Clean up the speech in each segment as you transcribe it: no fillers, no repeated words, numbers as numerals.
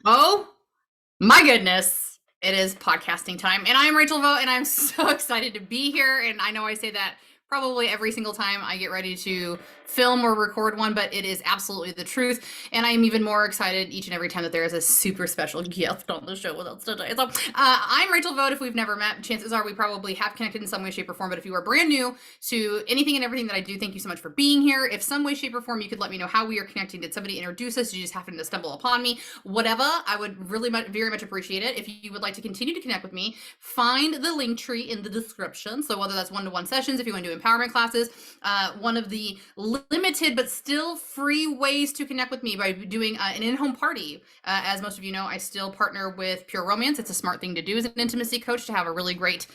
Oh my goodness. It is podcasting time. And I'm Rachel Vogt, and I'm so excited to be here. And I know I say that probably every single time I get ready to film or record one, but it is absolutely the truth. And I'm even more excited each and every time that there is a super special guest on the show with us today. So I'm Rachel Vogt. If we've never met, chances are we probably have connected in some way, shape, or form. But if you are brand new to anything and everything that I do, thank you so much for being here. If some way, shape, or form you could let me know how we are connecting. Did somebody introduce us? You just happened to stumble upon me? Whatever, I would really very much appreciate it. If you would like to continue to connect with me, find the link tree in the description. So whether that's one-to-one sessions, if you want to do empowerment classes, one of the limited but still free ways to connect with me by doing an in-home party. As most of you know, I still partner with Pure Romance. It's a smart thing to do as an intimacy coach, to have a really great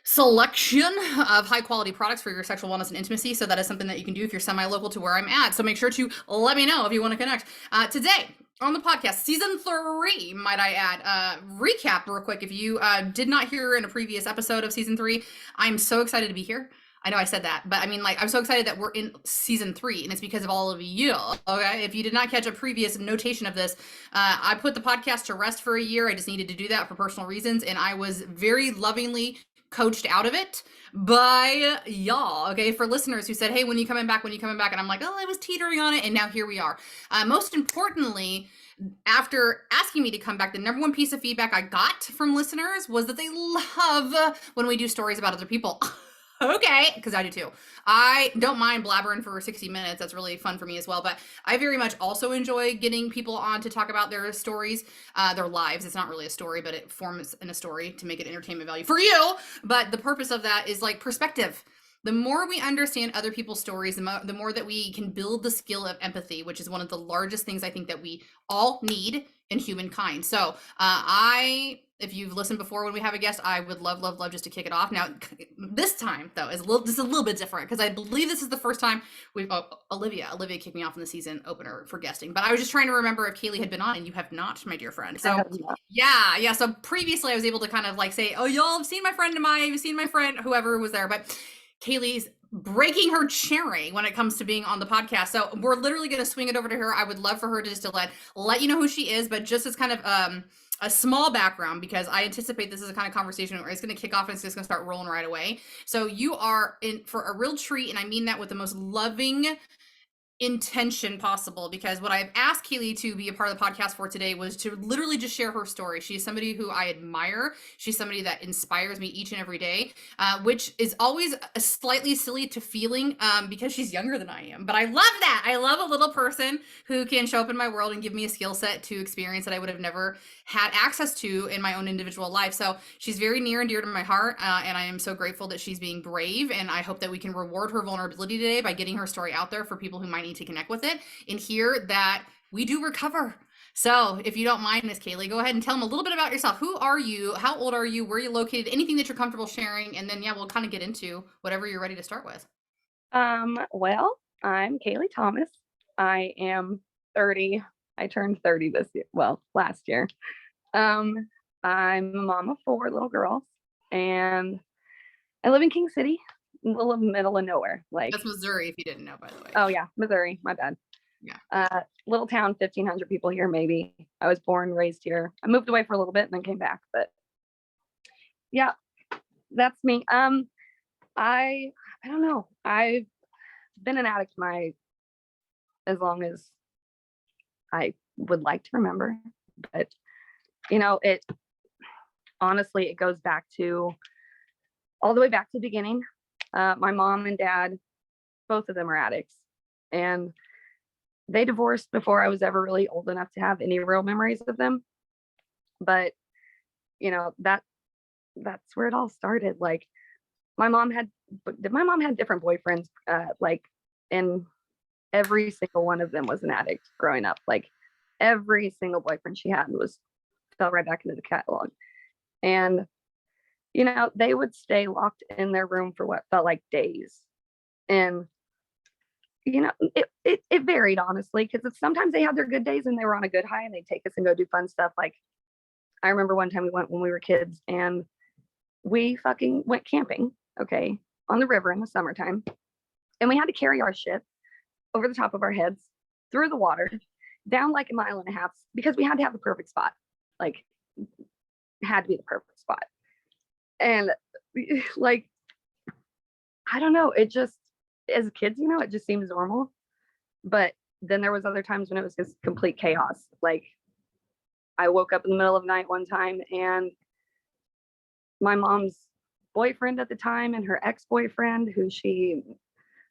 selection of high quality products for your sexual wellness and intimacy. So that is something that you can do if you're semi-local to where I'm at. So make sure to let me know if you want to connect. Today on the podcast, season 3, might I add, recap real quick. If you did not hear in a previous episode of season 3, I'm so excited to be here. I know I said that, but I mean, like, I'm so excited that we're in season 3, and it's because of all of you. Okay, if you did not catch a previous notation of this, I put the podcast to rest for a year. I just needed to do that for personal reasons, and I was very lovingly coached out of it by y'all. Okay, for listeners who said, hey, when you coming back, and I'm like, oh, I was teetering on it, and now here we are. Most importantly, after asking me to come back, the number one piece of feedback I got from listeners was that they love when we do stories about other people. Okay, because I do too. I don't mind blabbering for 60 minutes. That's really fun for me as well. But I very much also enjoy getting people on to talk about their stories, their lives. It's not really a story, but it forms in a story to make it entertainment value for you. But the purpose of that is like perspective. The more we understand other people's stories, the more that we can build the skill of empathy, which is one of the largest things I think that we all need in humankind. So if you've listened before when we have a guest, I would love just to kick it off. Now, this time though is a little bit different, because I believe this is the first time Olivia kicked me off in the season opener for guesting. But I was just trying to remember if Kaylee had been on, and you have not, my dear friend. So yeah. So previously I was able to kind of like say, oh, y'all have seen my friend Amaya, you've seen my friend, whoever was there, but Kaylee's breaking her cherry when it comes to being on the podcast. So we're literally going to swing it over to her. I would love for her to just to let you know who she is, but just as kind of a small background, because I anticipate this is a kind of conversation where it's going to kick off and it's just going to start rolling right away. So you are in for a real treat, and I mean that with the most loving intention possible, because what I've asked Kaylee to be a part of the podcast for today was to literally just share her story. She's somebody who I admire. She's somebody that inspires me each and every day, which is always a slightly silly to feeling because she's younger than I am. But I love that. I love a little person who can show up in my world and give me a skill set to experience that I would have never had access to in my own individual life. So she's very near and dear to my heart, and I am so grateful that she's being brave, and I hope that we can reward her vulnerability today by getting her story out there for people who might need to connect with it and hear that we do recover. So if you don't mind, Miss Kaylee, go ahead and tell them a little bit about yourself. Who are you? How old are you? Where are you located? Anything that you're comfortable sharing, and then we'll kind of get into whatever you're ready to start with. Well, I'm Kaylee Thomas. I am 30. I turned 30 this year. Well, last year. I'm a mom of 4 little girls, and I live in King City, little middle of nowhere. Like, that's Missouri, if you didn't know, by the way. Oh yeah, Missouri. My bad. Yeah. Little town, 1,500 people here, maybe. I was born, raised here. I moved away for a little bit and then came back, but yeah, that's me. I don't know. I've been an addict as long as I would like to remember, but it honestly, it goes back to all the way back to the beginning. My mom and dad, both of them are addicts, and they divorced before I was ever really old enough to have any real memories of them. But that's where it all started. Like, my mom had different boyfriends, and every single one of them was an addict growing up. Like, every single boyfriend she had fell right back into the catalog. And they would stay locked in their room for what felt like days. And it varied, honestly, because sometimes they had their good days and they were on a good high and they'd take us and go do fun stuff. Like, I remember one time we went when we were kids, and we fucking went camping, okay, on the river in the summertime. And we had to carry our shit over the top of our heads through the water down like a mile and a half because we had to have the perfect spot. Like, it had to be the perfect spot. And like, I don't know, it just, as kids, you know, it just seems normal. But then there was other times when it was just complete chaos. Like, I woke up in the middle of the night one time and my mom's boyfriend at the time and her ex-boyfriend, who she,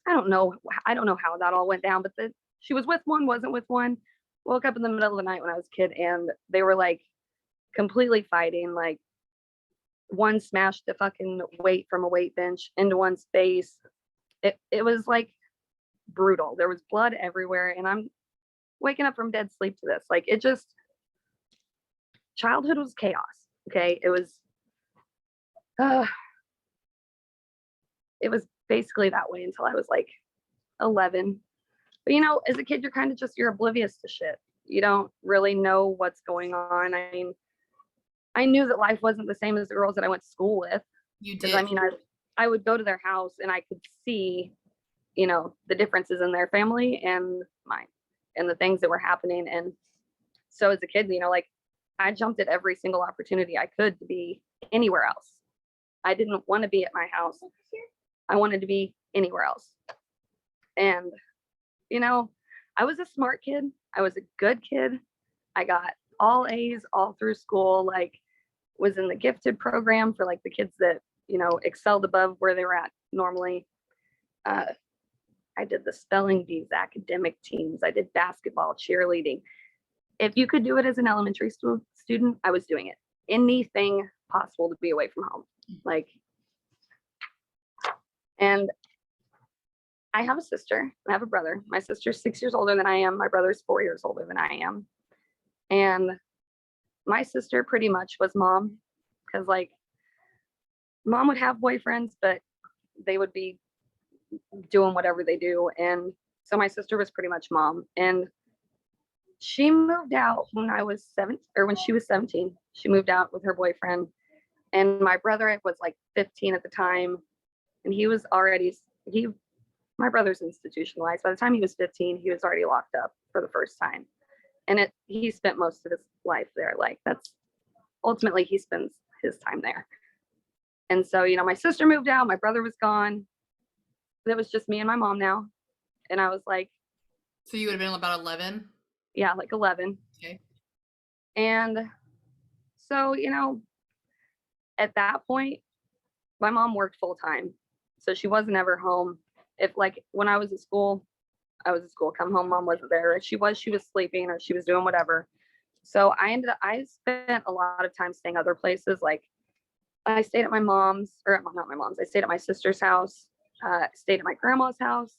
I don't know how that all went down, but she was with one, wasn't with one. Woke up in the middle of the night when I was a kid and they were like completely fighting. Like, one smashed the fucking weight from a weight bench into one's face. It was like brutal. There was blood everywhere, and I'm waking up from dead sleep to this. Like, it just, childhood was chaos. Okay, uh, it was basically that way until I was like 11. But you know, as a kid, you're oblivious to shit. You don't really know what's going on. I mean, I knew that life wasn't the same as the girls that I went to school with. You Because did. I mean, I would go to their house and I could see, you know, the differences in their family and mine and the things that were happening. And so as a kid, you know, like, I jumped at every single opportunity I could to be anywhere else. I didn't want to be at my house. I wanted to be anywhere else. And, you know, I was a smart kid. I was a good kid. I got all A's all through school, like, was in the gifted program for like the kids that, you know, excelled above where they were at normally. Uh, I did the spelling bees, academic teams. I did basketball, cheerleading. If you could do it as an elementary school student, I was doing it. Anything possible to be away from home. Like, and I have a sister, I have a brother. My sister's 6 years older than I am. My brother's 4 years older than I am. And my sister pretty much was mom, because like, mom would have boyfriends, but they would be doing whatever they do. And so my sister was pretty much mom. And she moved out when I was 7, or when she was 17. She moved out with her boyfriend. And my brother was like 15 at the time. And he was already, my brother's institutionalized. By the time he was 15, he was already locked up for the first time. And he spent most of his life there. Like, that's ultimately, he spends his time there. And so, you know, my sister moved out, my brother was gone. It was just me and my mom now. And I was like, So you would have been about 11? yeah, like 11. Okay. And so, you know, at that point, my mom worked full time. So she wasn't ever home. If like when I was at school, I was at school, come home, mom wasn't there. If she was sleeping or she was doing whatever. So I spent a lot of time staying other places. Like, I stayed at my mom's, or not my mom's, I stayed at my sister's house, stayed at my grandma's house.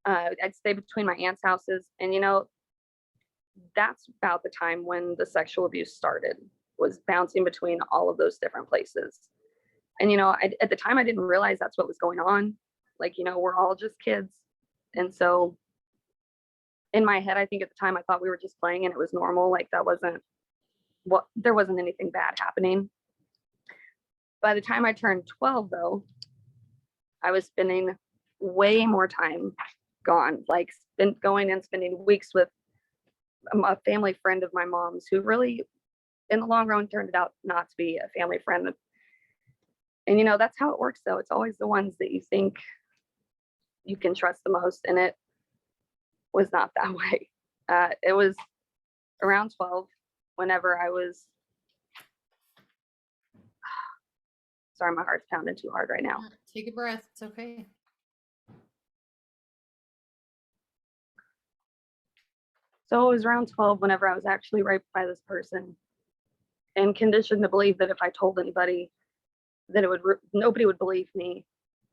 I'd stay between my aunt's houses. And, you know, that's about the time when the sexual abuse started, was bouncing between all of those different places. And, you know, at the time I didn't realize that's what was going on. Like, you know, we're all just kids. And so in my head, I think at the time I thought we were just playing and it was normal. Like, there wasn't anything bad happening. By the time I turned 12, though, I was spending way more time gone, like going and spending weeks with a family friend of my mom's, who really, in the long run, turned out not to be a family friend. And, you know, that's how it works, though. It's always the ones that you think you can trust the most. And it was not that way. It was around 12 whenever I was, sorry, my heart's pounding too hard right now. Take a breath. It's okay. So it was around 12 whenever I was actually raped by this person, and conditioned to believe that if I told anybody, that nobody would believe me.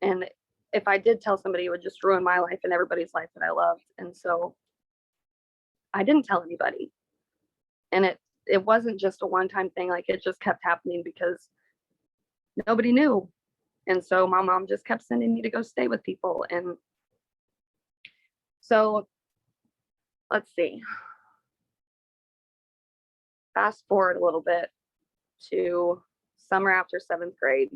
And if I did tell somebody, it would just ruin my life and everybody's life that I loved. And so I didn't tell anybody. And it wasn't just a one-time thing. Like, it just kept happening because nobody knew. And so my mom just kept sending me to go stay with people. And so let's see. Fast forward a little bit to summer after 7th grade.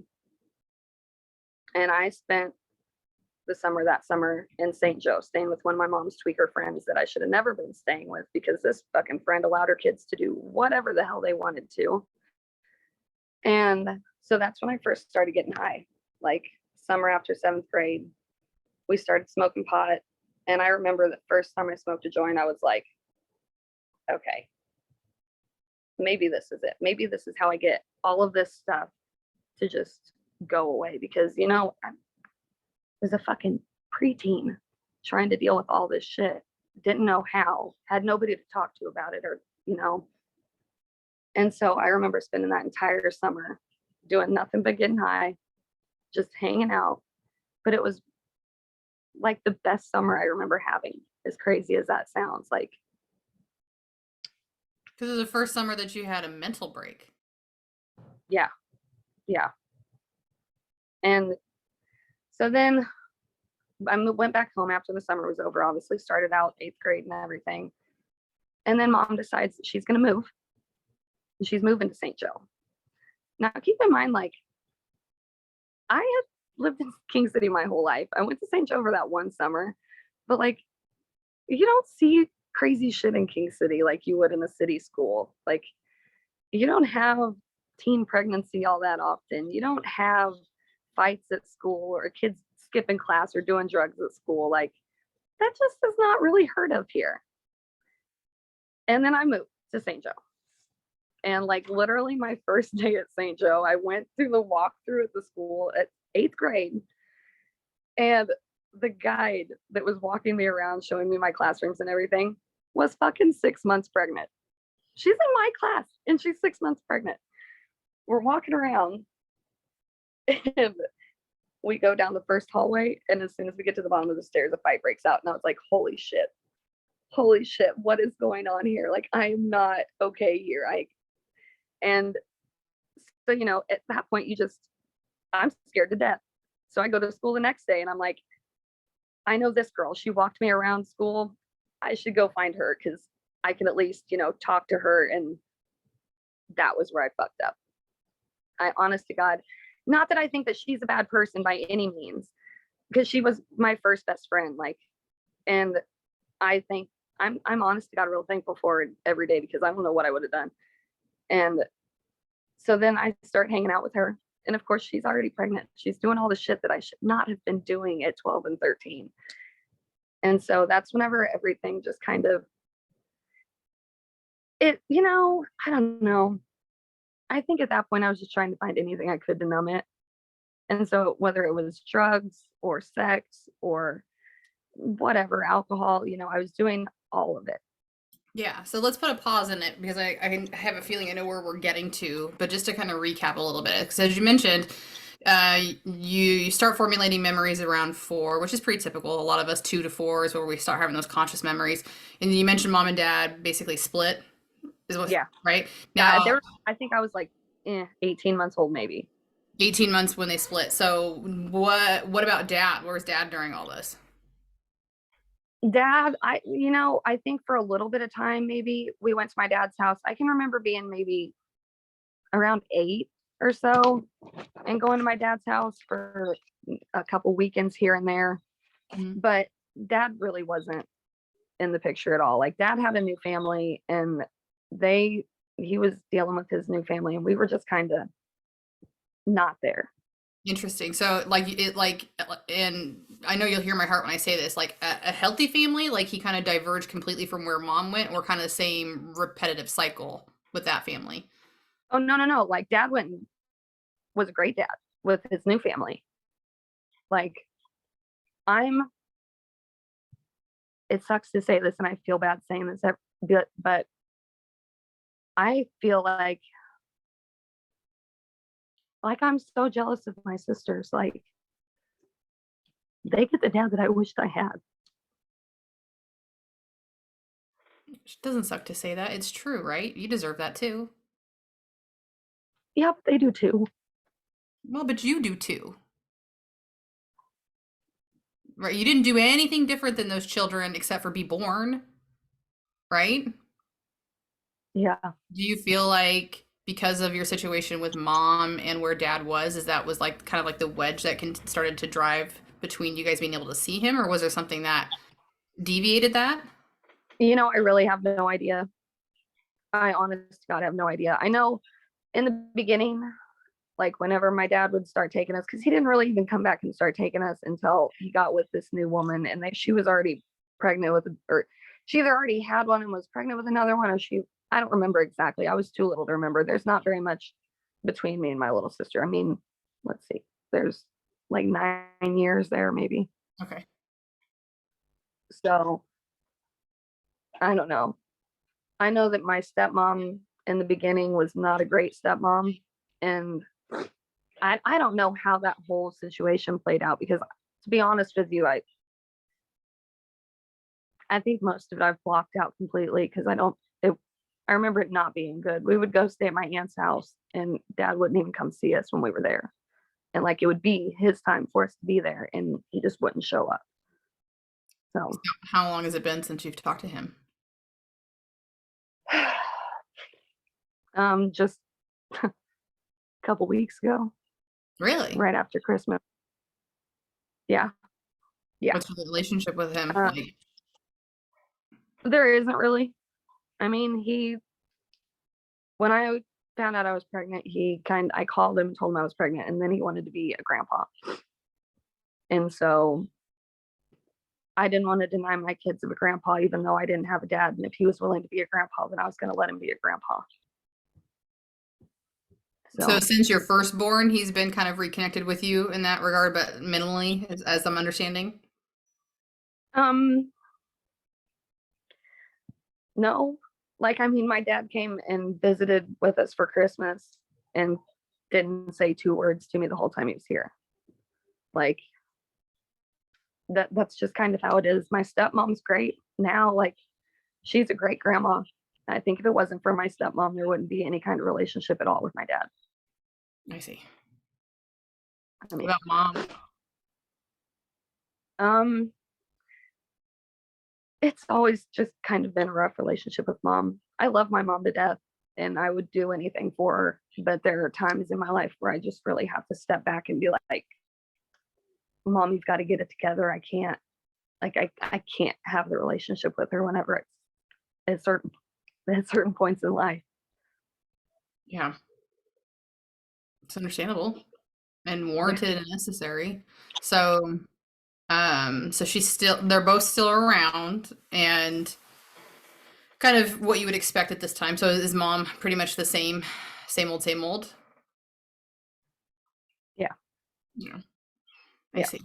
And I spent that summer in St. Joe, staying with one of my mom's tweaker friends that I should have never been staying with, because this fucking friend allowed her kids to do whatever the hell they wanted to. And so that's when I first started getting high. Like summer after 7th grade, we started smoking pot. And I remember the first time I smoked a joint, I was like, okay, maybe this is it. Maybe this is how I get all of this stuff to just go away. Because, you know, I was a fucking preteen trying to deal with all this shit. Didn't know how, had nobody to talk to about it, or, you know. And so I remember spending that entire summer doing nothing but getting high, just hanging out. But it was like the best summer I remember having, as crazy as that sounds. Like, Because it was the first summer that you had a mental break. yeah, yeah. And so then I went back home after the summer was over, obviously started out 8th grade and everything. And then mom decides that she's going to move. And she's moving to St. Joe. Now, keep in mind, like, I had lived in King City my whole life. I went to St. Joe for that one summer, but like, you don't see crazy shit in King City like you would in a city school. Like, you don't have teen pregnancy all that often. You don't have fights at school or kids skipping class or doing drugs at school. Like, that just is not really heard of here. And then I moved to St. Joe. And like literally my first day at St. Joe, I went through the walkthrough at the school at 8th grade. And the guide that was walking me around showing me my classrooms and everything was fucking 6 months pregnant. She's in my class and she's 6 months pregnant. We're walking around and we go down the first hallway. And as soon as we get to the bottom of the stairs, a fight breaks out. And I was like, holy shit, what is going on here? Like, I am not okay here. And so, you know, at that point, I'm scared to death. So I go to school the next day and I'm like, I know this girl. She walked me around school. I should go find her because I can at least, you know, talk to her. And that was where I fucked up. I, honest to God, not that I think that she's a bad person by any means, because she was my first best friend. Like, and I think I'm honest to God, real thankful for it every day, because I don't know what I would have done. And so then I start hanging out with her. And of course, she's already pregnant. She's doing all the shit that I should not have been doing at 12 and 13. And so that's whenever everything just kind of, you know, I don't know. I think at that point, I was just trying to find anything I could to numb it. And so whether it was drugs or sex or whatever, alcohol, you know, I was doing all of it. Yeah, so let's put a pause in it because I have a feeling I know where we're getting to, but just to kind of recap a little bit, because as you mentioned, you start formulating memories around 4, which is pretty typical. A lot of us 2 to 4 is where we start having those conscious memories. And you mentioned mom and dad basically split, is what, Yeah. right? Yeah. Now, I think I was like 18 months old, maybe. 18 months when they split. So what about dad? Where was dad during all this? Dad, I think for a little bit of time, maybe we went to my dad's house. I can remember being maybe around 8 or so and going to my dad's house for a couple weekends here and there. Mhm. But dad really wasn't in the picture at all. Like, dad had a new family and he was dealing with his new family, and we were just kind of not there. Interesting. So and I know you'll hear my heart when I say this, like a healthy family, like he kind of diverged completely from where mom went, or kind of the same repetitive cycle with that family. Oh, no. Like, dad was a great dad with his new family. Like, it sucks to say this and I feel bad saying this, but I feel like I'm so jealous of my sisters. Like, they get the dad that I wished I had. It doesn't suck to say that. It's true, right? You deserve that too. Yeah, but they do too. Well, but you do too. Right? You didn't do anything different than those children except for be born, right? Yeah. Do you feel like because of your situation with mom and where dad was, is that was like kind of like the wedge that started to drive between you guys being able to see him, or was there something that deviated that? I really have no idea. I honest to God have no idea. I know in the beginning, like whenever my dad would start taking us, because he didn't really even come back and start taking us until he got with this new woman, and she was already pregnant with, or she either already had one and was pregnant with another one, or I don't remember exactly. I was too little to remember. There's not very much between me and my little sister. I mean, let's see, there's like 9 years there, maybe. Okay. So I don't know. I know that my stepmom in the beginning was not a great stepmom, and I don't know how that whole situation played out, because to be honest with you, I think most of it I've blocked out completely, because I remember it not being good. We would go stay at my aunt's house and dad wouldn't even come see us when we were there. And like it would be his time for us to be there and he just wouldn't show up. So How long has it been since you've talked to him? just a couple weeks ago, Really? right after Christmas. Yeah. Yeah. What's the relationship with him Uh, like? There isn't really. I mean, when I found out I was pregnant, I called him, told him I was pregnant, and then he wanted to be a grandpa. And so I didn't want to deny my kids of a grandpa, even though I didn't have a dad. And if he was willing to be a grandpa, then I was going to let him be a grandpa. So So, since your firstborn, he's been kind of reconnected with you in that regard, but minimally, as I'm understanding. um, no, like, I mean, my dad came and visited with us for Christmas and didn't say two words to me the whole time he was here. Like, that's just kind of how it is. My stepmom's great now. Like, she's a great grandma. I think if it wasn't for my stepmom, there wouldn't be any kind of relationship at all with my dad. I see. I What mean, about mom? um, it's always just kind of been a rough relationship with mom. I love my mom to death and I would do anything for her, but there are times in my life where I just really have to step back and be like, mom, you've got to get it together. I can't, like, I can't have the relationship with her whenever it's at certain points in life. Yeah, it's understandable and Yeah. warranted and necessary. So, so they're both still around and kind of what you would expect at this time. So is mom pretty much the same old, same old? Yeah. Yeah, I Yeah. see.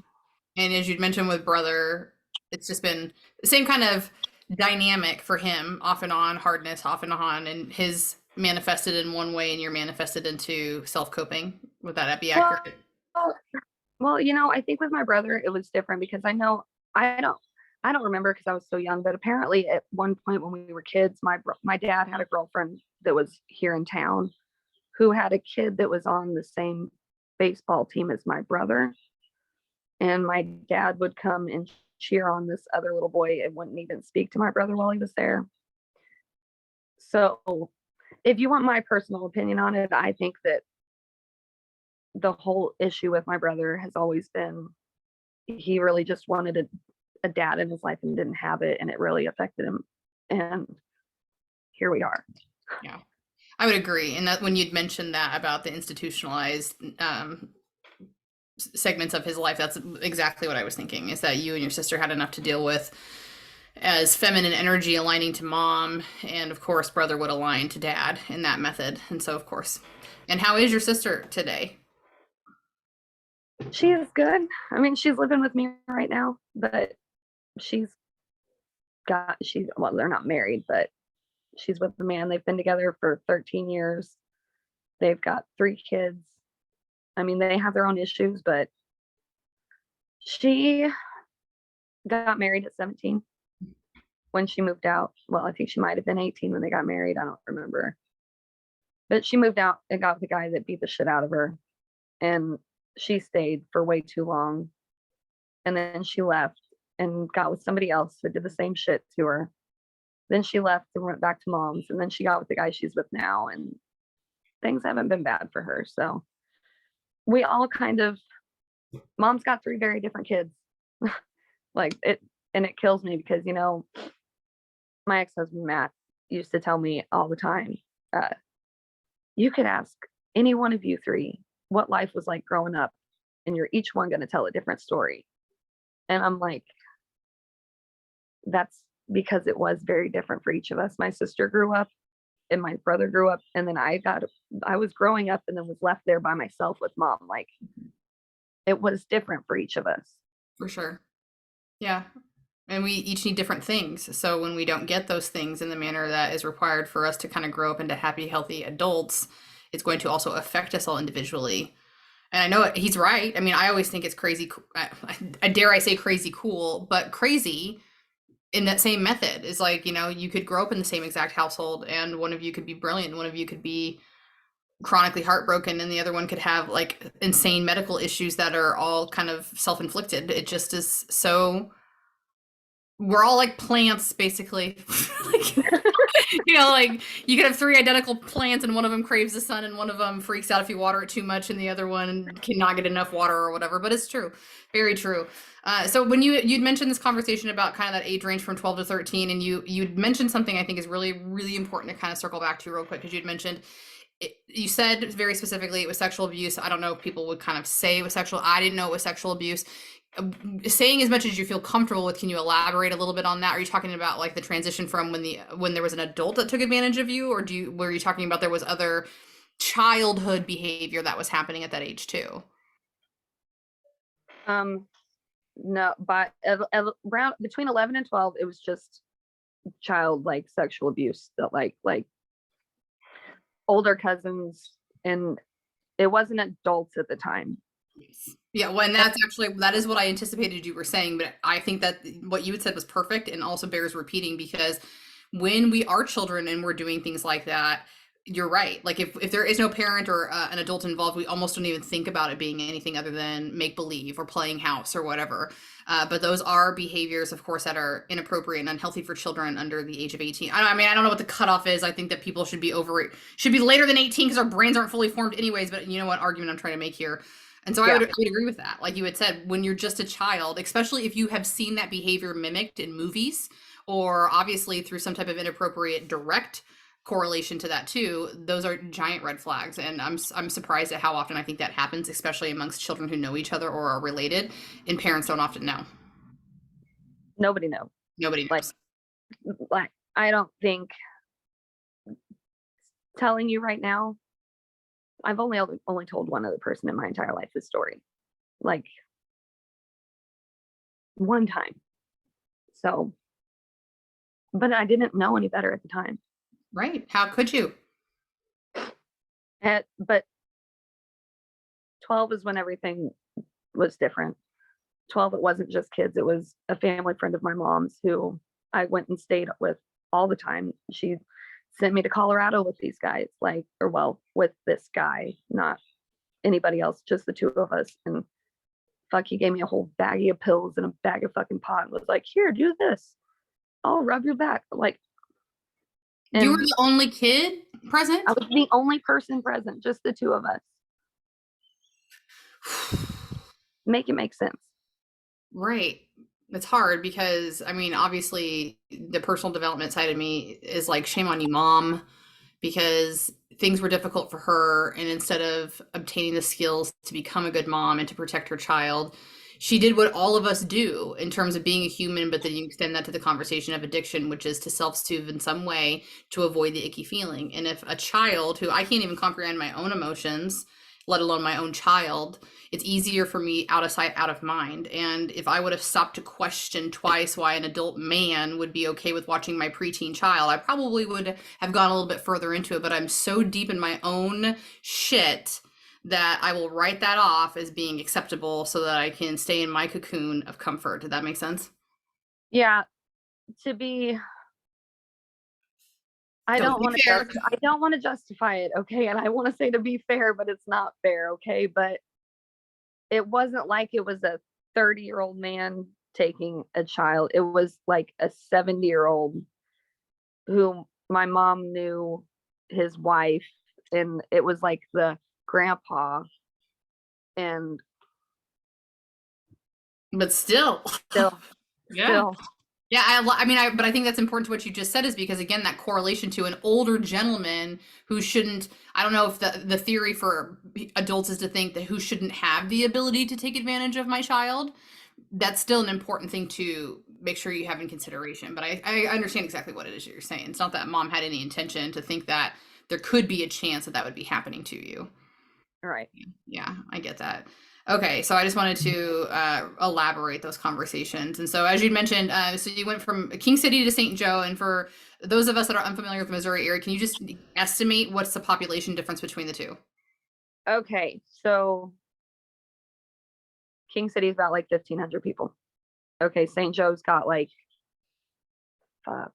And as you'd mentioned with brother, it's just been the same kind of dynamic for him, off and on, hardness, off and on, and his manifested in one way and you're manifested into self-coping. Would that be Well, accurate? well, I think with my brother, it was different because I know I don't I don't remember because I was so young, but apparently at one point when we were kids, my dad had a girlfriend that was here in town who had a kid that was on the same baseball team as my brother. And my dad would come and cheer on this other little boy and wouldn't even speak to my brother while he was there. So, if you want my personal opinion on it, I think that the whole issue with my brother has always been he really just wanted a dad in his life and didn't have it, and it really affected him. And here we are. Yeah, I would agree. And that when you'd mentioned that about the institutionalized segments of his life, that's exactly what I was thinking, is that you and your sister had enough to deal with as feminine energy aligning to mom, and of course brother would align to dad in that method. And so of course. And how is your sister today? She is good. I mean, she's living with me right now, but she's well, they're not married, but she's with the man. They've been together for 13 years. They've got 3 kids. I mean, they have their own issues, but she got married at 17 when she moved out. Well, I think she might have been 18 when they got married. I don't remember. But she moved out and got with the guy that beat the shit out of her. And she stayed for way too long. And then she left and got with somebody else that did the same shit to her. Then she left and went back to mom's. And then she got with the guy she's with now. And things haven't been bad for her. So we all kind of mom's got 3 very different kids. Like it, and it kills me because, my ex-husband Matt used to tell me all the time, uh, you could ask any one of you 3 what life was like growing up, and you're each one going to tell a different story. And I'm like, that's because it was very different for each of us. My sister grew up and my brother grew up, and then I was growing up and then was left there by myself with mom. Like it was different for each of us. For sure. Yeah. And we each need different things. So when we don't get those things in the manner that is required for us to kind of grow up into happy, healthy adults, it's going to also affect us all individually. And I know he's right. I mean, I always think it's crazy. I dare I say crazy cool, but crazy in that same method is like, you could grow up in the same exact household and one of you could be brilliant. One of you could be chronically heartbroken and the other one could have like insane medical issues that are all kind of self-inflicted. It just is so, we're all like plants basically. Like, like you could have 3 identical plants and one of them craves the sun and one of them freaks out if you water it too much and the other one cannot get enough water or whatever, but it's true. Very true. So when you'd mentioned this conversation about kind of that age range from 12 to 13 and you'd mentioned something I think is really, really important to kind of circle back to real quick because you'd mentioned you said very specifically it was sexual abuse. I don't know if people would kind of say it was sexual. I didn't know it was sexual abuse. Saying as much as you feel comfortable with, can you elaborate a little bit on that? Are you talking about like the transition from when there was an adult that took advantage of you, or were you talking about there was other childhood behavior that was happening at that age too? No, but around between 11 and 12, it was just child like sexual abuse that like older cousins, and it wasn't adults at the time. Yeah, well, and that is what I anticipated you were saying, but I think that what you had said was perfect and also bears repeating because when we are children and we're doing things like that, you're right. Like if there is no parent or an adult involved, we almost don't even think about it being anything other than make believe or playing house or whatever. But those are behaviors, of course, that are inappropriate and unhealthy for children under the age of 18. I mean, I don't know what the cutoff is. I think that people should be later than 18 because our brains aren't fully formed anyways. But you know what argument I'm trying to make here? And so I would agree with that. Like you had said, when you're just a child, especially if you have seen that behavior mimicked in movies or obviously through some type of inappropriate direct correlation to that too, those are giant red flags. And I'm surprised at how often I think that happens, especially amongst children who know each other or are related, and parents don't often know. Nobody knows. Nobody knows. Like I don't think, telling you right now, I've only told one other person in my entire life this story, like one time. So, but I didn't know any better at the time. Right? How could you? But 12 is when everything was different. 12, it wasn't just kids; it was a family friend of my mom's who I went and stayed with all the time. She sent me to Colorado with these guys, with this guy, not anybody else, just the 2 of us. And fuck, he gave me a whole baggie of pills and a bag of fucking pot and was like, here, do this. I'll rub your back. Like, you were the only kid present? I was the only person present, just the 2 of us. Make it make sense. Right. It's hard because I mean, obviously the personal development side of me is like, shame on you, mom, because things were difficult for her. And instead of obtaining the skills to become a good mom and to protect her child, she did what all of us do in terms of being a human, but then you extend that to the conversation of addiction, which is to self-soothe in some way to avoid the icky feeling. And if a child who I can't even comprehend my own emotions, let alone my own child, it's easier for me out of sight, out of mind. And if I would have stopped to question twice why an adult man would be okay with watching my preteen child, I probably would have gone a little bit further into it. But I'm so deep in my own shit that I will write that off as being acceptable so that I can stay in my cocoon of comfort. Did that make sense? Yeah. I don't want to justify it, okay? And I want to say to be fair, but it's not fair, okay? But it wasn't like it was a 30-year-old man taking a child. It was like a 70-year-old who my mom knew his wife, and it was like the grandpa. And But still, Still, yeah. still, Yeah, but I think that's important to what you just said is because again, that correlation to an older gentleman who shouldn't. I don't know if the theory for adults is to think that who shouldn't have the ability to take advantage of my child. That's still an important thing to make sure you have in consideration. But I understand exactly what it is you're saying. It's not that mom had any intention to think that there could be a chance that that would be happening to you. right. Yeah, I get that. Okay, so I just wanted to elaborate those conversations. And so, as you mentioned, so you went from King City to St. Joe. And for those of us that are unfamiliar with the Missouri area, can you just estimate what's the population difference between the two? Okay, so King City is about like 1,500 people. Okay, St. Joe's got like, fuck,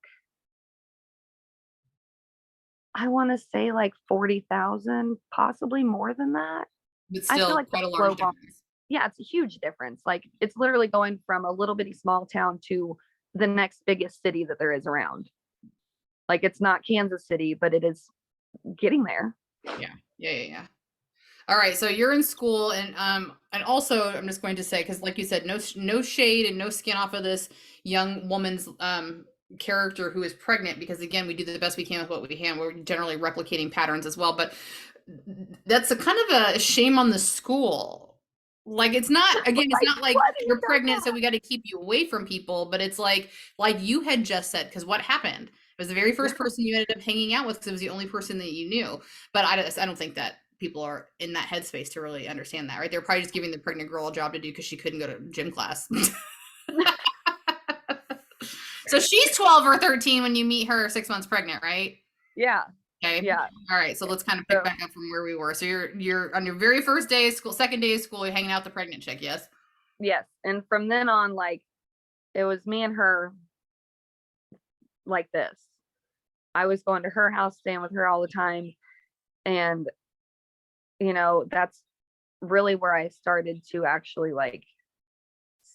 I want to say like 40,000, possibly more than that. But I feel still, like the quite a large globe on, difference. yeah, it's a huge difference. Like it's literally going from a little bitty small town to the next biggest city that there is around. Like it's not Kansas City, but it is getting there. Yeah, yeah. All right, so you're in school, and also I'm just going to say because, like you said, no shade and no skin off of this young woman's character who is pregnant. Because again, we do the best we can with what we can. We're generally replicating patterns as well, but that's a kind of a shame on the school. Like it's not again, it's Like, not like what is you're pregnant, so that? we got to keep you away from people. But it's like you had just said, because what happened? It was the very Yeah, first person you ended up hanging out with because it was the only person that you knew. But I don't think that people are in that headspace to really understand that, right? They're probably just giving the pregnant girl a job to do because she couldn't go to gym class. So she's 12 or 13 when you meet her 6 months pregnant, right? yeah, Okay. yeah. All right. So let's kind of pick So back up from where we were. So you're on your very first day of school, second day of school, you're hanging out with the pregnant chick, yes? yes, and from then on, like it was me and her like this. I was going to her house, staying with her all the time, and that's really where I started to actually like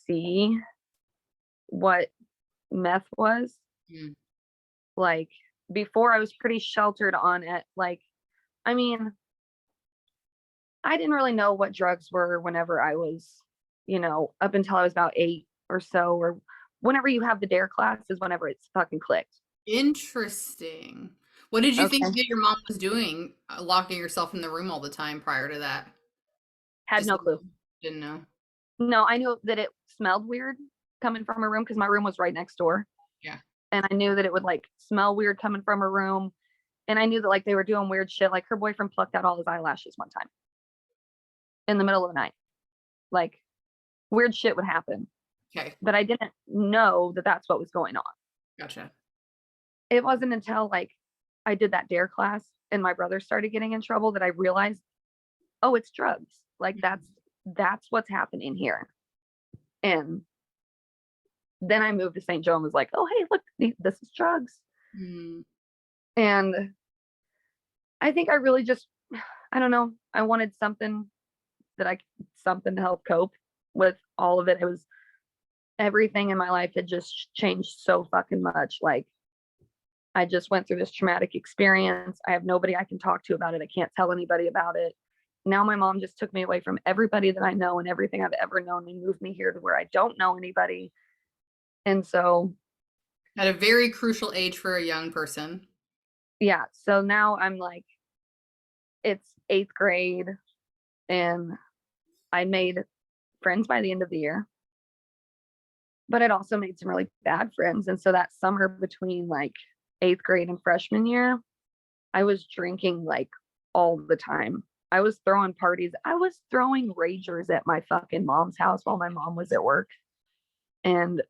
see what meth was. Mm. Like before I was pretty sheltered on it. Like, I mean, I didn't really know what drugs were whenever I was, up until I was about 8 or so, or whenever you have the dare class is whenever it's fucking clicked. Interesting. What did you think Okay. that your mom was doing, locking herself in the room all the time prior to that? Had Just no clue. didn't know. No, I knew that it smelled weird coming from her room because my room was right next door. Yeah. And I knew that it would like smell weird coming from her room. And I knew that like they were doing weird shit. Like her boyfriend plucked out all his eyelashes one time in the middle of the night. Like weird shit would happen. Okay. But I didn't know that that's what was going on. Gotcha. It wasn't until like I did that dare class and my brother started getting in trouble that I realized, oh, it's drugs. Like that's what's happening here. And then I moved to St. Joe and was like, oh hey, look, this is drugs. Mm. And I think I really just, I don't know, I wanted something something to help cope with all of it. It was everything in my life had just changed so fucking much. Like I just went through this traumatic experience. I have nobody I can talk to about it. I can't tell anybody about it. Now my mom just took me away from everybody that I know and everything I've ever known and moved me here to where I don't know anybody. And so, At a very crucial age for a young person. yeah, so now I'm like, it's 8th grade and I made friends by the end of the year, but I'd also made some really bad friends. And so that summer between like 8th grade and freshman year, I was drinking like all the time. I was throwing parties. I was throwing ragers at my fucking mom's house while my mom was at work. And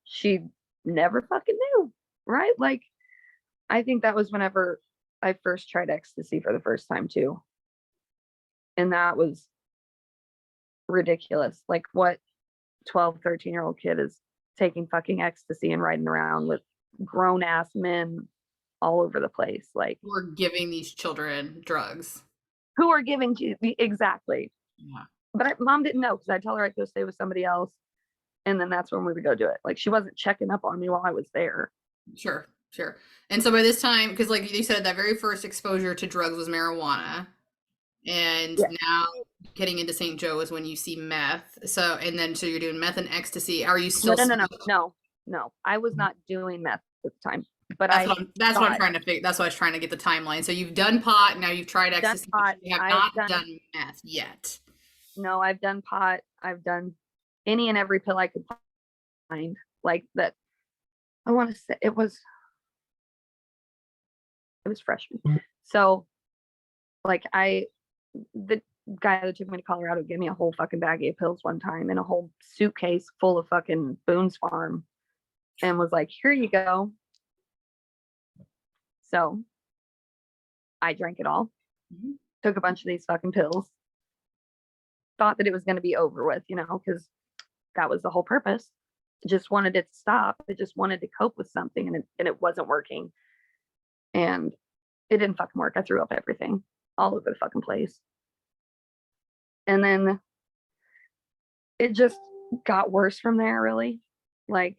she never fucking knew, right? Like, I think that was whenever I first tried ecstasy for the first time too. And that was ridiculous. Like, what 12, 13-year-old kid is taking fucking ecstasy and riding around with grown ass men all over the place? Like, We're giving these children drugs. who are giving you exactly? Yeah. But mom didn't know because I tell her I'd go stay with somebody else. And then that's when we would go do it. Like, she wasn't checking up on me while I was there. Sure, sure. And so by this time, because like you said, that very first exposure to drugs was marijuana. And Yeah. now getting into St. Joe is when you see meth. So, and then so you're doing meth and ecstasy. Are you No, still no, no, no, no, no. I was not doing meth at the time, but I that's what I'm thought trying to figure. That's what I was trying to get the timeline. So you've done pot, now you've tried done ecstasy, but pot. you have I've not done done meth yet. no, I've done pot. I've done any and every pill I could find. Like that. I want to say it was freshman. So like the guy that took me to Colorado gave me a whole fucking baggie of pills one time and a whole suitcase full of fucking Boone's Farm and was like, here you go. So I drank it all, took a bunch of these fucking pills, thought that it was going to be over with, because that was the whole purpose. Just wanted it to stop. I just wanted to cope with something and it wasn't working. And it didn't fucking work. I threw up everything all over the fucking place. And then it just got worse from there, really. Like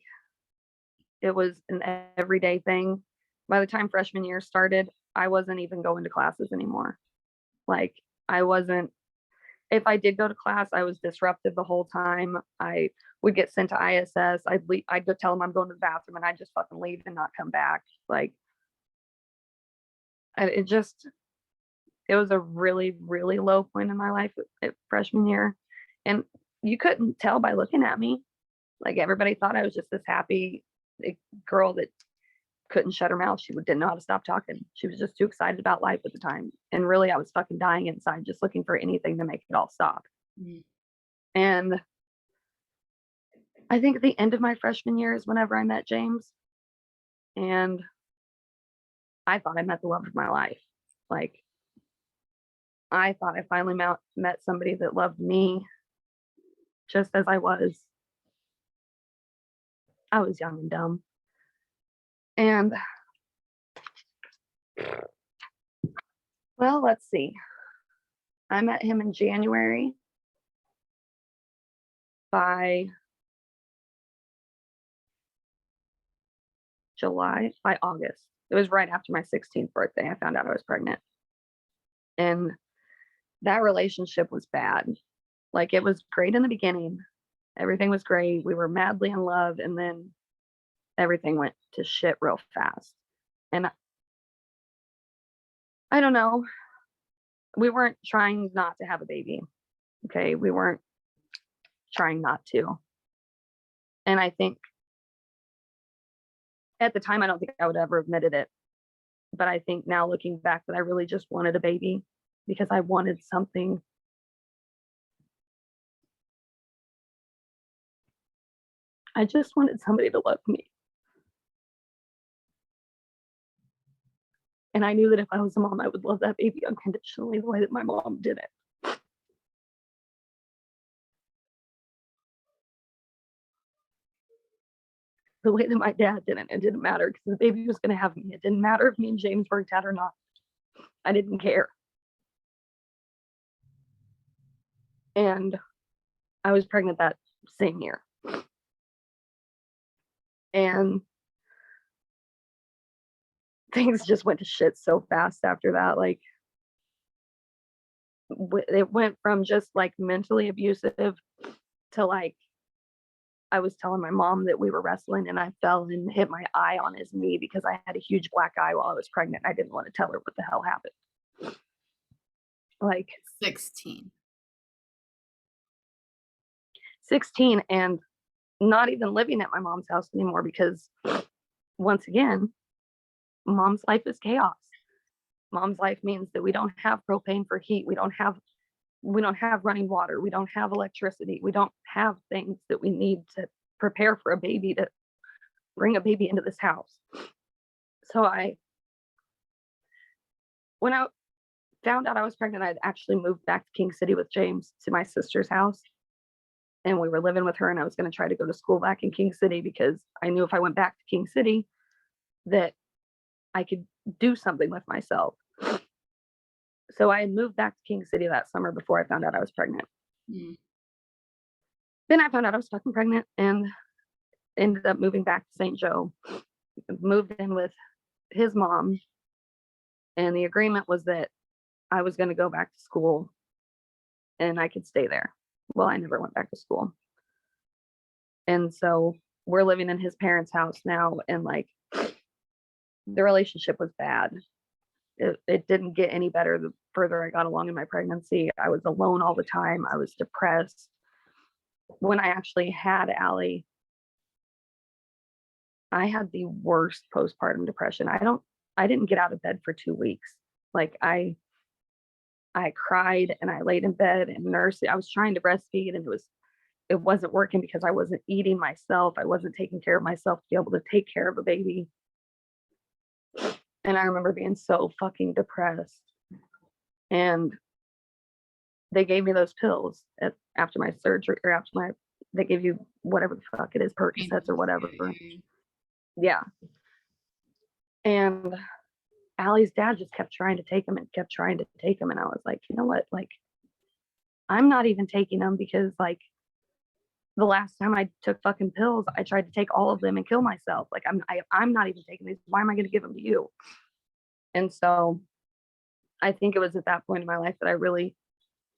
it was an everyday thing. By the time freshman year started, I wasn't even going to classes anymore. Like I wasn't, if I did go to class, I was disruptive the whole time. I would get sent to ISS. I'd go tell them I'm going to the bathroom and I'd just fucking leave and not come back. Like it was a really, really low point in my life at freshman year. And you couldn't tell by looking at me. Like everybody thought I was just this happy girl that couldn't shut her mouth. She didn't know how to stop talking. She was just too excited about life at the time. And really, I was fucking dying inside, just looking for anything to make it all stop. Mm-hmm. And I think at the end of my freshman year is whenever I met James. And I thought I met the love of my life. Like, I thought I finally met somebody that loved me just as I was. I was young and dumb. And, well, let's see. I met him in January. By August. It was right after my 16th birthday. I found out I was pregnant. And that relationship was bad. Like it was great in the beginning. Everything was great. We were madly in love. And then everything went to shit real fast. And I don't know. We weren't trying not to have a baby. Okay. We weren't trying not to. And I think at the time, I don't think I would ever admitted it. But I think now looking back that I really just wanted a baby because I wanted something. I just wanted somebody to love me. And I knew that if I was a mom, I would love that baby unconditionally the way that my mom did it. The way that my dad didn't. It didn't matter because the baby was going to have me. It didn't matter if me and James worked out or not. I didn't care. And I was pregnant that same year. And things just went to shit so fast after that. Like, it went from just like mentally abusive to like, I was telling my mom that we were wrestling and I fell and hit my eye on his knee because I had a huge black eye while I was pregnant. I didn't want to tell her what the hell happened. Like 16 and not even living at my mom's house anymore because once again, mom's life is chaos. Mom's life means that we don't have propane for heat. We don't have running water. We don't have electricity. We don't have things that we need to prepare for a baby, to bring a baby into this house. So when I found out I was pregnant, I'd actually moved back to King City with James to my sister's house. And we were living with her and I was going to try to go to school back in King City because I knew if I went back to King City that I could do something with myself. So I had moved back to King City that summer before I found out I was pregnant. Mm. Then I found out I was fucking pregnant and ended up moving back to St. Joe. Moved in with his mom. And the agreement was that I was going to go back to school and I could stay there. Well, I never went back to school. And so we're living in his parents' house now, and like the relationship was bad. It didn't get any better the further I got along in my pregnancy. I was alone all the time. I was depressed. When I actually had Allie, I had the worst postpartum depression. I didn't get out of bed for 2 weeks. Like I cried and I laid in bed and nursed. I was trying to breastfeed and it wasn't working because I wasn't eating myself. I wasn't taking care of myself to be able to take care of a baby. And I remember being so fucking depressed. And they gave me those pills after my surgery, or they give you whatever the fuck it is, Percocets or whatever. Yeah. And Allie's dad just kept trying to take them and kept trying to take them. And I was like, you know what? Like, I'm not even taking them because like the last time I took fucking pills, I tried to take all of them and kill myself. Like I'm not even taking these. Why am I going to give them to you? And so I think it was at that point in my life that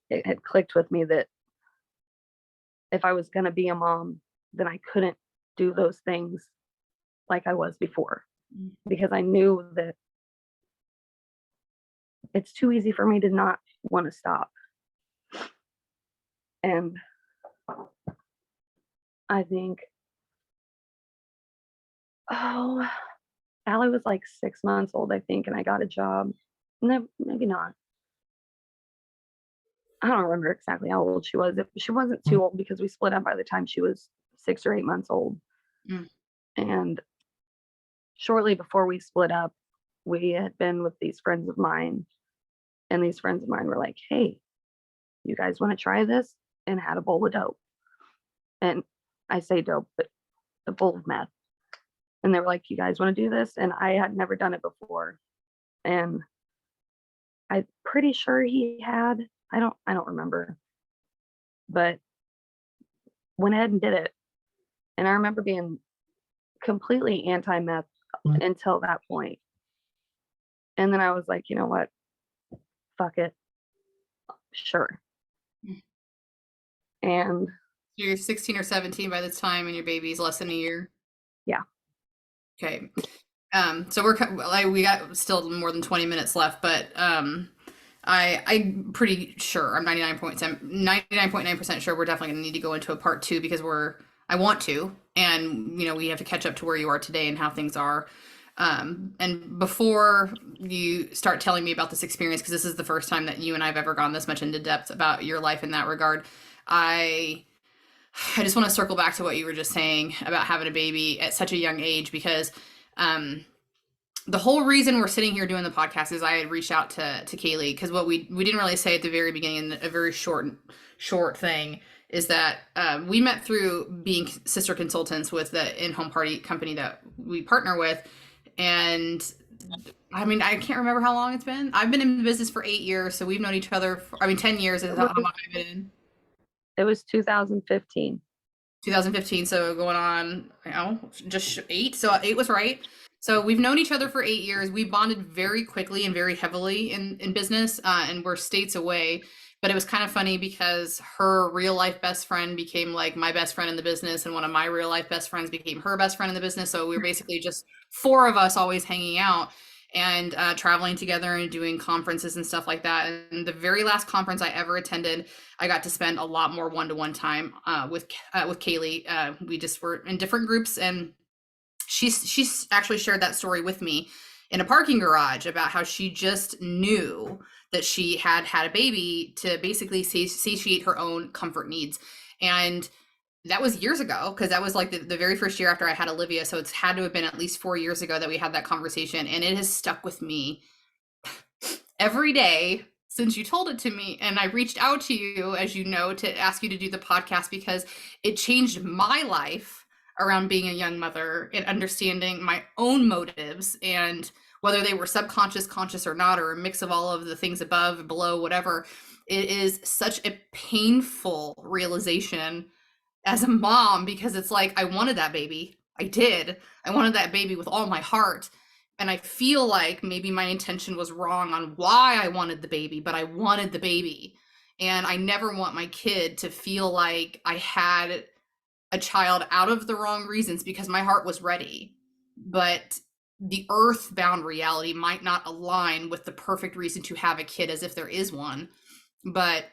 it had clicked with me that if I was going to be a mom, then I couldn't do those things like I was before, because I knew that it's too easy for me to not want to stop. And I think, Allie was like 6 months old, I think, and I got a job. No, maybe not. I don't remember exactly how old she was. She wasn't too old because we split up by the time she was 6 or 8 months old. Mm. And shortly before we split up, we had been with these friends of mine, and these friends of mine were like, hey, you guys want to try this? And had a bowl of dope. And I say dope, but a bowl of meth. And they were like, you guys want to do this? And I had never done it before. And I'm pretty sure he had. I don't remember. But went ahead and did it. And I remember being completely anti-meth until that point. And then I was like, you know what? Fuck it. Sure. And you're 16 or 17 by this time, and your baby's less than a year. Yeah. Okay. So we got still more than 20 minutes left, but I'm pretty sure, I'm 99.9% sure we're definitely gonna need to go into a part 2, because I want to, and we have to catch up to where you are today and how things are. And before you start telling me about this experience, because this is the first time that you and I've ever gone this much into depth about your life in that regard, I just want to circle back to what you were just saying about having a baby at such a young age, because the whole reason we're sitting here doing the podcast is I had reached out to Kaylee, because what we didn't really say at the very beginning, in a very short thing, is that we met through being sister consultants with the in-home party company that we partner with. And I mean, I can't remember how long it's been. I've been in the business for 8 years, so we've known each other 10 years is how long I've been in. It was 2015. 2015, so going on, just 8. So 8 was right. So we've known each other for 8 years. We bonded very quickly and very heavily in business, and we're states away. But it was kind of funny because her real life best friend became like my best friend in the business, and one of my real life best friends became her best friend in the business. So we were basically just 4 of us always hanging out and traveling together and doing conferences and stuff like that. And the very last conference I ever attended, I got to spend a lot more one-to-one time with Kaylee. We just were in different groups, and she's actually shared that story with me in a parking garage about how she just knew that she had a baby to basically satiate her own comfort needs. And that was years ago, because that was like the very first year after I had Olivia. So it's had to have been at least 4 years ago that we had that conversation. And it has stuck with me every day since you told it to me. And I reached out to you, as you know, to ask you to do the podcast, because it changed my life around being a young mother and understanding my own motives, and whether they were subconscious, conscious or not, or a mix of all of the things above, below, whatever. It is such a painful realization as a mom, because it's like, I wanted that baby. I did. I wanted that baby with all my heart. And I feel like maybe my intention was wrong on why I wanted the baby, but I wanted the baby. And I never want my kid to feel like I had a child out of the wrong reasons, because my heart was ready. But the earthbound reality might not align with the perfect reason to have a kid, as if there is one. But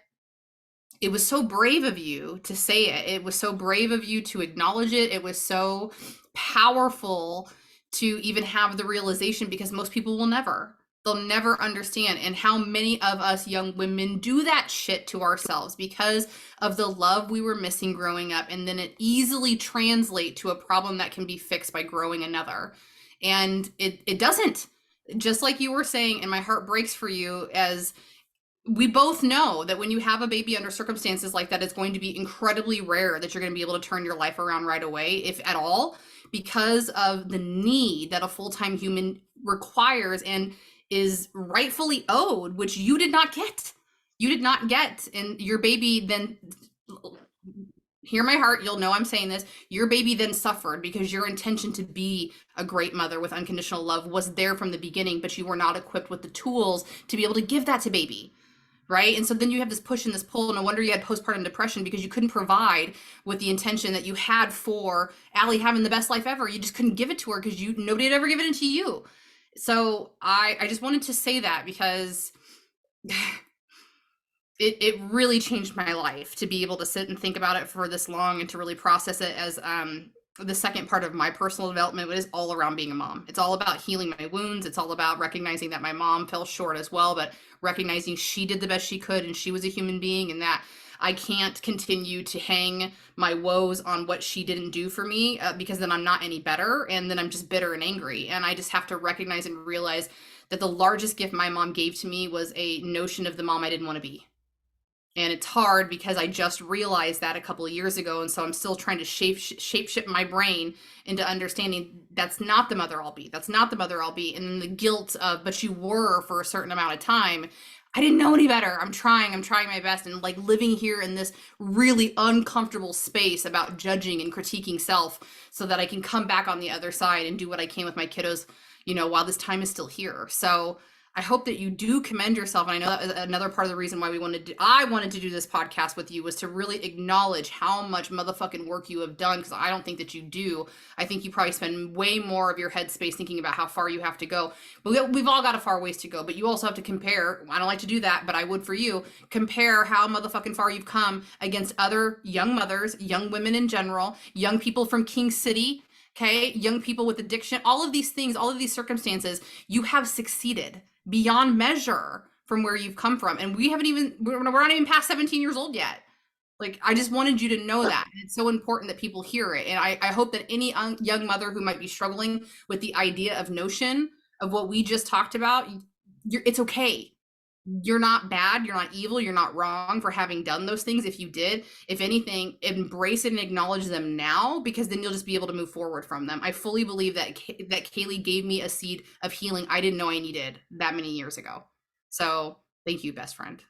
it was so brave of you to say it. It was so brave of you to acknowledge it. It was so powerful to even have the realization, because most people will never. They'll never understand. And how many of us young women do that shit to ourselves because of the love we were missing growing up. And then it easily translate to a problem that can be fixed by growing another. And it doesn't. Just like you were saying, and my heart breaks for you, as we both know that when you have a baby under circumstances like that, it's going to be incredibly rare that you're going to be able to turn your life around right away, if at all, because of the need that a full-time human requires and is rightfully owed, which you did not get. You did not get. And your baby then, hear my heart, you'll know I'm saying this, your baby then suffered because your intention to be a great mother with unconditional love was there from the beginning, but you were not equipped with the tools to be able to give that to baby. Right. And so then you have this push and this pull. No wonder you had postpartum depression, because you couldn't provide with the intention that you had for Allie having the best life ever. You just couldn't give it to her because nobody had ever given it to you. So I just wanted to say that, because it really changed my life to be able to sit and think about it for this long and to really process it, as the second part of my personal development is all around being a mom. It's all about healing my wounds. It's all about recognizing that my mom fell short as well, but recognizing she did the best she could and she was a human being, and that I can't continue to hang my woes on what she didn't do for me, because then I'm not any better, and then I'm just bitter and angry. And I just have to recognize and realize that the largest gift my mom gave to me was a notion of the mom I didn't want to be. And it's hard because I just realized that a couple of years ago, and so I'm still trying to shape shift my brain into understanding that's not the mother I'll be. That's not the mother I'll be. And then the guilt of, but you were for a certain amount of time. I didn't know any better. I'm trying my best, and like living here in this really uncomfortable space about judging and critiquing self, so that I can come back on the other side and do what I can with my kiddos, while this time is still here. So I hope that you do commend yourself. And I know that was another part of the reason why I wanted to do this podcast with you, was to really acknowledge how much motherfucking work you have done, because I don't think that you do. I think you probably spend way more of your headspace thinking about how far you have to go. But we've all got a far ways to go, but you also have to compare. I don't like to do that, but I would for you. Compare how motherfucking far you've come against other young mothers, young women in general, young people from King City, okay? Young people with addiction, all of these things, all of these circumstances, you have succeeded beyond measure from where you've come from. And we're not even past 17 years old yet. Like, I just wanted you to know that. And it's so important that people hear it. And I hope that any young mother who might be struggling with the idea of notion of what we just talked about, it's okay. You're not bad. You're not evil. You're not wrong for having done those things. If you did, if anything, embrace it and acknowledge them now, because then you'll just be able to move forward from them. I fully believe that Kaylee gave me a seed of healing I didn't know I needed that many years ago. So thank you, best friend.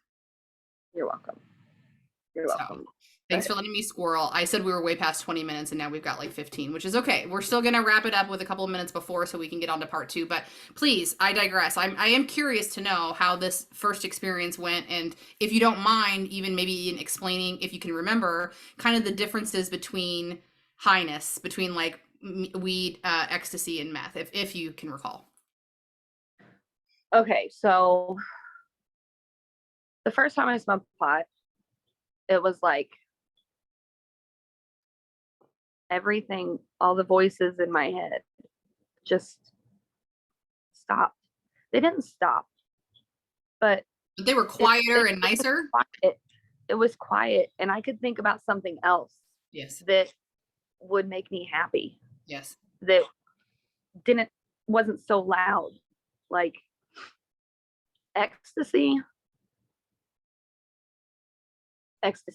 You're welcome. You're welcome. Thanks for letting me squirrel. I said we were way past 20 minutes, and now we've got like 15, which is okay. We're still going to wrap it up with a couple of minutes before, so we can get on to part 2. But please, I digress. I am curious to know how this first experience went. And if you don't mind, even maybe in explaining, if you can remember, kind of the differences between highness, between like weed, ecstasy, and meth, if you can recall. Okay, so the first time I smoked pot, it was like everything, all the voices in my head just stopped. They didn't stop, but they were quieter and nicer. It was quiet, and I could think about something else. Yes. That would make me happy. Yes. That wasn't so loud. Like ecstasy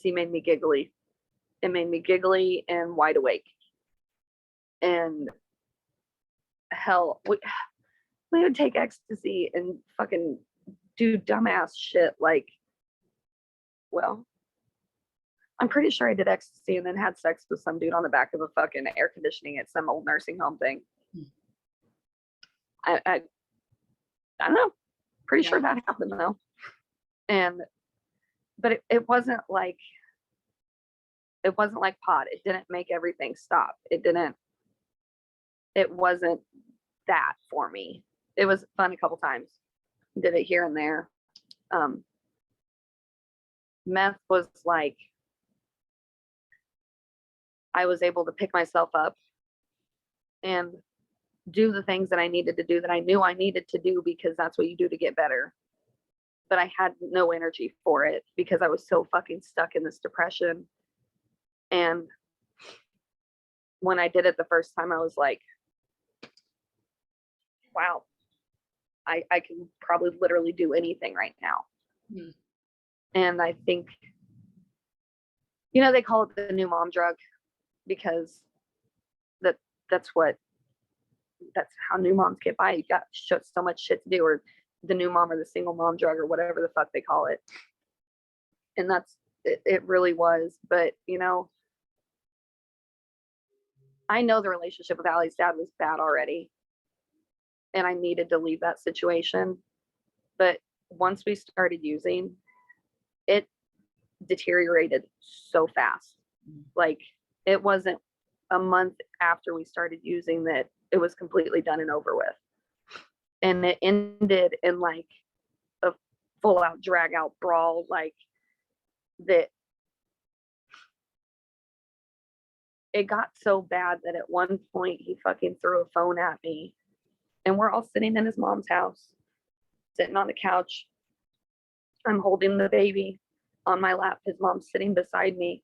made me giggly. It made me giggly and wide awake. And hell, we would take ecstasy and fucking do dumbass shit like, well, I'm pretty sure I did ecstasy and then had sex with some dude on the back of a fucking air conditioning at some old nursing home thing. I don't know. Pretty sure that happened though. And but it wasn't like pot. It didn't make everything stop. It wasn't that for me. It was fun a couple times. Did it here and there. Meth was like, I was able to pick myself up and do the things that I needed to do, that I knew I needed to do, because that's what you do to get better. But I had no energy for it because I was so fucking stuck in this depression. And when I did it the first time, I was like, wow, I can probably literally do anything right now. Mm. And I think, you know, they call it the new mom drug because that's how new moms get by. You got so much shit to do, or the new mom, or the single mom drug, or whatever the fuck they call it. And that's it really was. But you know, I know the relationship with Allie's dad was bad already, and I needed to leave that situation. But once we started using, it deteriorated so fast. Like, it wasn't a month after we started using that it was completely done and over with. And it ended in like a full out drag out brawl, like that. It got so bad that at one point he fucking threw a phone at me, and we're all sitting in his mom's house, sitting on the couch. I'm holding the baby on my lap. His mom's sitting beside me,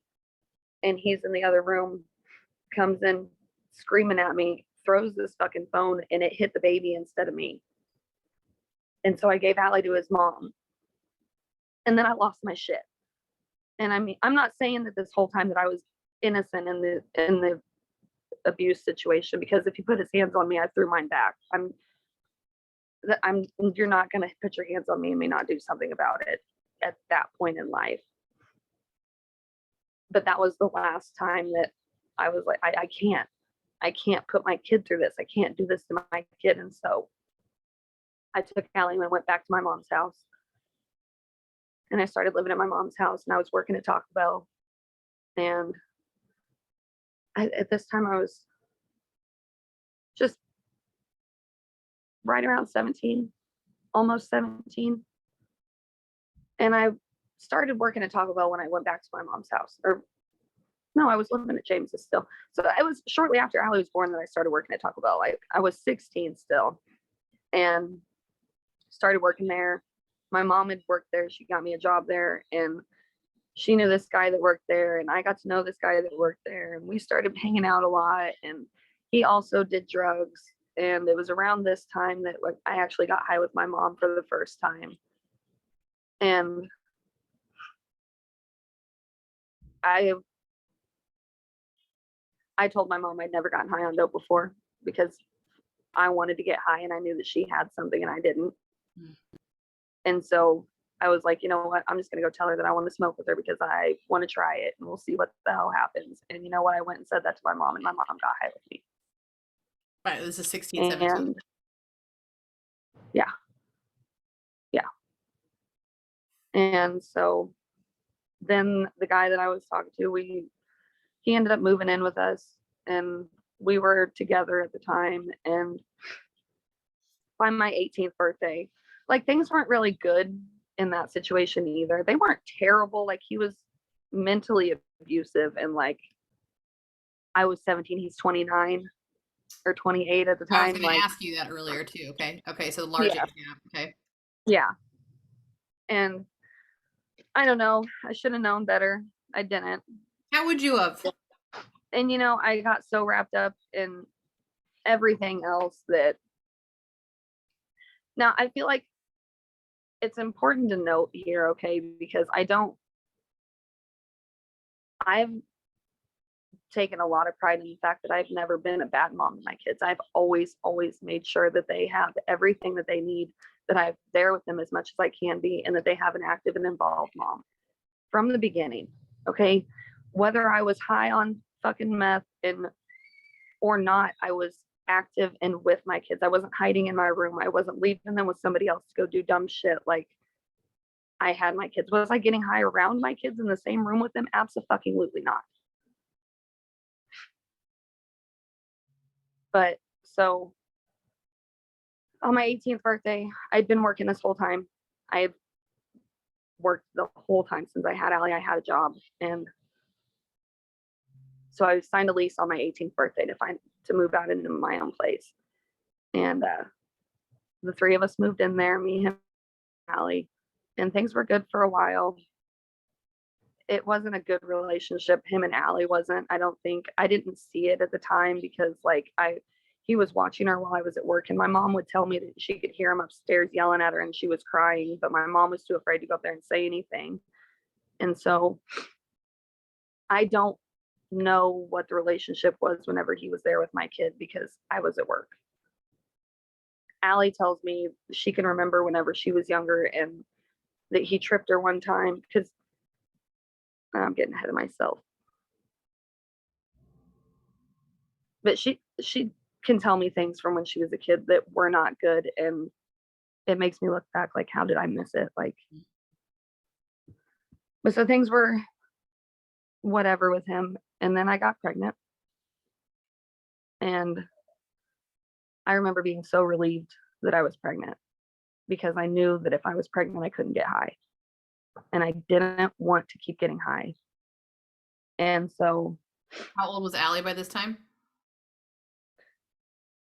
and he's in the other room, comes in screaming at me, throws this fucking phone, and it hit the baby instead of me. And so I gave Allie to his mom. And then I lost my shit. And I mean, I'm not saying that this whole time that I was innocent in the abuse situation, because if he put his hands on me, I threw mine back. You're not going to put your hands on me and me not do something about it at that point in life. But that was the last time that I was like, I can't put my kid through this. I can't do this to my kid. And so I took Allie and went back to my mom's house. And I started living at my mom's house, and I was working at Taco Bell. And at this time I was just right around 17, almost 17. And I started working at Taco Bell when I went back to my mom's house. Or no, I was living at James's still. So it was shortly after Allie was born that I started working at Taco Bell. I was 16 still, and started working there. My mom had worked there. She got me a job there, and she knew this guy that worked there, and I got to know this guy that worked there, and we started hanging out a lot. And he also did drugs. And it was around this time that I actually got high with my mom for the first time. And I told my mom I'd never gotten high on dope before, because I wanted to get high, and I knew that she had something and I didn't. And so I was like, you know what? I'm just going to go tell her that I want to smoke with her, because I want to try it, and we'll see what the hell happens. And you know what? I went and said that to my mom, and my mom got high with me. Right, this is 16, 17. And yeah. And so then the guy that I was talking to, he ended up moving in with us, and we were together at the time. And by my 18th birthday, like, things weren't really good in that situation either. They weren't terrible. Like, he was mentally abusive, and like, I was 17, he's 29 or 28 at the I was time. going to Like, ask you that earlier too. Okay, so large age gap. Okay. yeah. And I don't know, I should have known better. I didn't. How would you have? And you know, I got so wrapped up in everything else that now I feel like it's important to note here, okay, because I've taken a lot of pride in the fact that I've never been a bad mom to my kids. I've always made sure that they have everything that they need, that I'm there with them as much as I can be, and that they have an active and involved mom from the beginning. Okay. Whether I was high on fucking meth or not, I was active and with my kids. I wasn't hiding in my room. I wasn't leaving them with somebody else to go do dumb shit. Like, I had my kids. Was I getting high around my kids in the same room with them? Abso-fucking-lutely not. But so on my 18th birthday, I'd been working this whole time. I had worked the whole time since I had Allie. I had a job, and so I signed a lease on my 18th birthday to move out into my own place. And the three of us moved in there, me, him, Allie, and things were good for a while. It wasn't a good relationship. Him and Allie wasn't. I don't think I didn't see it at the time because like he was watching her while I was at work, and my mom would tell me that she could hear him upstairs yelling at her and she was crying, but my mom was too afraid to go up there and say anything. And so I don't know what the relationship was whenever he was there with my kid because I was at work. Allie tells me she can remember whenever she was younger and that he tripped her one time because I'm getting ahead of myself. But she can tell me things from when she was a kid that were not good, and it makes me look back like, how did I miss it? Like, but so things were whatever with him, and then I got pregnant, and I remember being so relieved that I was pregnant because I knew that if I was pregnant, I couldn't get high, and I didn't want to keep getting high. And so, how old was Allie by this time?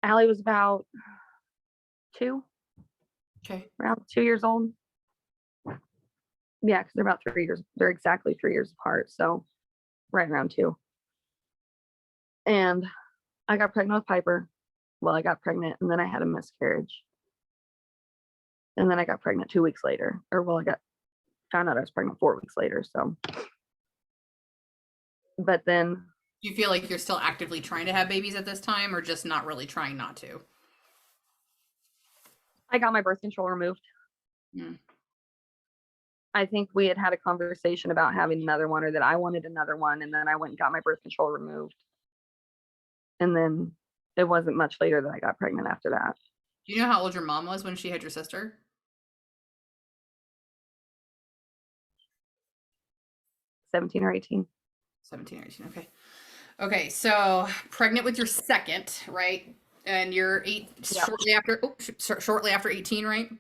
Allie was about 2. Okay. Around 2 years old. Yeah, because they're about 3 years. They're exactly 3 years apart. So right around 2. And I got pregnant with Piper. Well, I got pregnant and then I had a miscarriage. And then I got pregnant 2 weeks later. Found out I was pregnant 4 weeks later. So, but then. Do you feel like you're still actively trying to have babies at this time, or just not really trying not to? I got my birth control removed. I think we had a conversation about having another one, or that I wanted another one, and then I went and got my birth control removed. And then it wasn't much later that I got pregnant after that. Do you know how old your mom was when she had your sister? 17 or 18. 17 or 18. Okay. Okay. So pregnant with your second, right? And you're shortly after 18, right?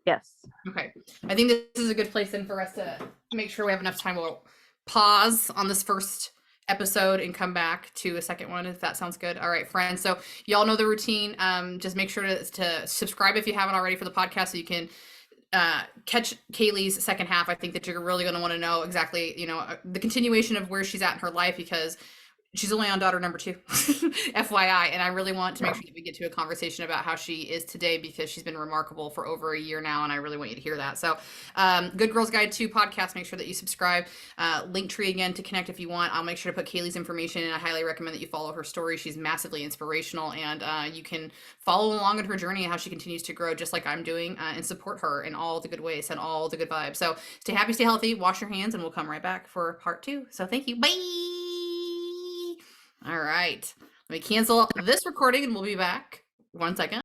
Yes. Okay. I think this is a good place then for us to make sure we have enough time. We'll pause on this first episode and come back to a second one, if that sounds good. All right, friends. So y'all know the routine. Just make sure to subscribe if you haven't already for the podcast, so you can catch Kaylee's second half. I think that you're really going to want to know exactly, the continuation of where she's at in her life, because she's only on daughter number 2, FYI. And I really want to make sure that we get to a conversation about how she is today, because she's been remarkable for over a year now. And I really want you to hear that. So Good Girls Guide 2 podcast, make sure that you subscribe. Linktree again to connect if you want. I'll make sure to put Kaylee's information, and I highly recommend that you follow her story. She's massively inspirational, and you can follow along in her journey and how she continues to grow, just like I'm doing, and support her in all the good ways and all the good vibes. So stay happy, stay healthy, wash your hands, and we'll come right back for part 2. So thank you. Bye. All right. Let me cancel this recording and we'll be back. 1 second.